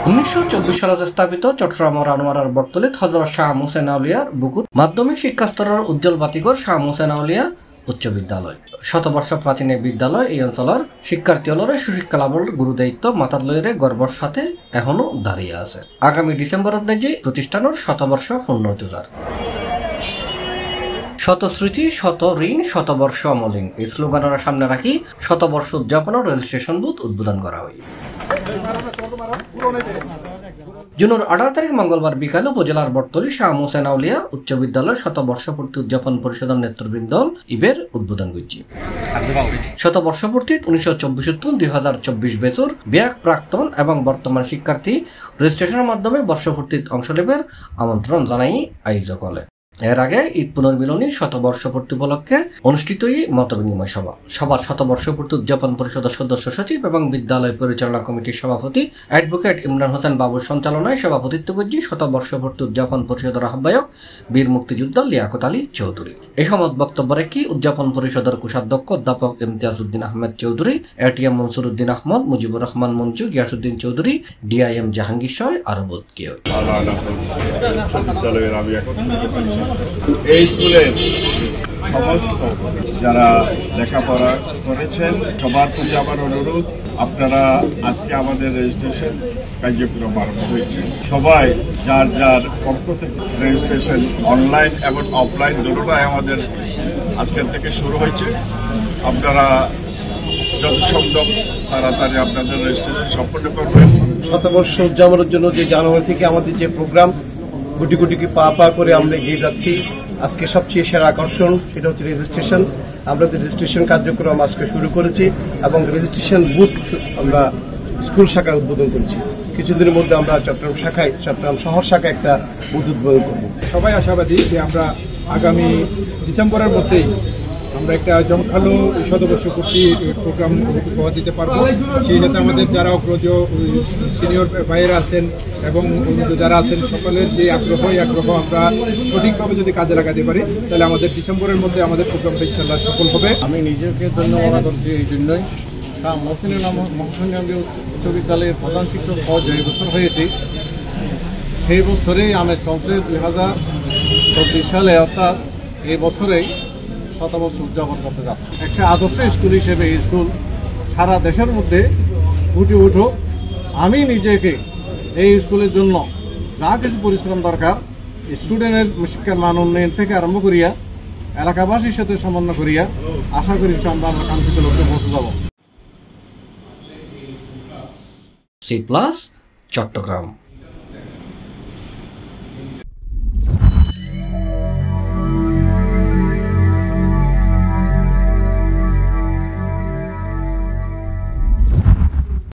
1924 সালে স্থাপিত চট্টগ্রামের আনোয়ারার বটতলীত হযরত শাহ মুহসিন আউলিয়ার বুকুত মাধ্যমিক শিক্ষা স্তরের উজ্জ্বল বাতিঘর শাহ মুহসিন আউলিয়া উচ্চ বিদ্যালয়। শতবর্ষ প্রাচীন এই বিদ্যালয় এই অঞ্চলের শিক্ষার্থীলরে সুশিক্ষা লাভের গুরুদায়িত্ব মাথাত লইরে গর্বর সাথে এখনো দাঁড়িয়ে আছে। আগামী ডিসেম্বরত নেজি প্রতিষ্ঠানের শতবর্ষ পূর্ণ হতে যার। শত স্মৃতি, শত ঋণ, শতবর্ষ অমলিন এই স্লোগানের সামনে রাখি শতবর্ষ উদযাপনের রেজিস্ট্রেশন বুথ উদ্বোধন করা হয়। জুনের 18 তারিখ মঙ্গলবার বিকালে উপজেলার বটতলী শাহ মুহসিন আউলিয়া উচ্চ বিদ্যালয়ের শতবর্ষপূর্তি উদযাপন পরিষদের নেতৃবৃন্দ ইবের উদ্বোধন করছি। শতবর্ষপূর্তি 1924-2024 বেচুর ব্যাক প্রাক্তন এবং বর্তমান শিক্ষার্থী রেজিস্ট্রেশনের মাধ্যমে বর্ষপূর্তিত অংশ নেবার আমন্ত্রণ জানাই আয়োজক হলে। এর আগে ঈদ পুনর্মিলনী শতবর্ষপূর্তি উপলক্ষে অনুষ্ঠিত মতবিনিময় সভা। সবার শতবর্ষপূর্তি উদযাপন পরিষদের সদস্য সচিব এবং বিদ্যালয় পরিচালনা কমিটির সভাপতি অ্যাডভোকেট ইমরান হোসেন বাবুর সঞ্চালনায় সভাপতিত্ব করছি শতবর্ষপূর্তি উদযাপন পরিষদের আহ্বায়ক বীর মুক্তিযোদ্ধা লিয়াকত আলী চৌধুরী। এই সময় বক্তব্য রেখে উদযাপন পরিষদের কোষাধ্যক্ষ অধ্যাপক ইমতিয়াজ উদ্দিন আহমেদ চৌধুরী, এটিএম মনসুর উদ্দিন আহমদ, মুজিবুর রহমান মঞ্জু, গিয়াসউদ্দিন চৌধুরী, ডিআইএম জাহাঙ্গীর সহ আরো বোধ কেউ। এই স্কুলের সমস্ত যারা লেখাপড়া করেছেন সবার প্রতি আমার অনুরোধ, আপনারা আজকে আমাদের রেজিস্ট্রেশন কার্যক্রম আরম্ভ হয়েছে। সবাই যার যার পক্ষ থেকে রেজিস্ট্রেশন অনলাইন এবং অফলাইন দুটোটাই আমাদের আজকের থেকে শুরু হয়েছে। আপনারা যত সম্ভব তাড়াতাড়ি আপনাদের রেজিস্ট্রেশন সম্পন্ন করবেন। শতবর্ষ উদযাপনের জন্য যে জানুয়ারি থেকে আমাদের যে প্রোগ্রাম গুটি গুটি পা করে আমরা এগিয়ে যাচ্ছি, আজকে সবচেয়ে সেরা আকর্ষণ সেটা হচ্ছে রেজিস্ট্রেশন। আমরা রেজিস্ট্রেশন কার্যক্রম আজকে শুরু করেছি এবং রেজিস্ট্রেশন বুথ আমরা স্কুল শাখায় উদ্বোধন করেছি। কিছুদিনের মধ্যে আমরা চট্টগ্রাম শহর শাখায় একটা বুথ উদ্বোধন করব। সবাই আশাবাদী যে আমরা আগামী ডিসেম্বরের মধ্যেই আমরা একটা জমকালো শতবর্ষপূর্তি প্রোগ্রাম উপহার দিতে পারবো। সেই সাথে আমাদের যারা অগ্রজ সিনিয়র ভাইয়েরা আছেন এবং যারা আছেন সকলের যে আগ্রহ আমরা সঠিকভাবে যদি কাজে লাগাতে পারি তাহলে আমাদের ডিসেম্বরের মধ্যে আমাদের প্রোগ্রামটা ইনশাআল্লাহ সফল হবে। আমি নিজেকে ধন্যবাদ করছি এই জন্যই, শাহ মুহসিন আউলিয়া উচ্চ বিদ্যালয়ের প্রধান শিক্ষক যে বছর হয়েছি সেই বছরেই আমেজ চলছে। 2024 সালে অর্থাৎ এই বছরেই শতবর্ষ উদযাপন করতে যাচ্ছে। একটা আদর্শ স্কুল হিসেবে এই স্কুল সারা দেশের মধ্যে ফুটে উঠুক। আমি নিজেকে এই স্কুলের জন্য যা কিছু পরিশ্রম দরকার স্টুডেন্টের শিক্ষার মান উন্নয়ন থেকে আরম্ভ করিয়া এলাকাবাসীর সাথে সমন্বয় করিয়া আশা করি আমরা কাঙ্ক্ষিত লক্ষ্যে পৌঁছে যাব। C+ চট্টগ্রাম।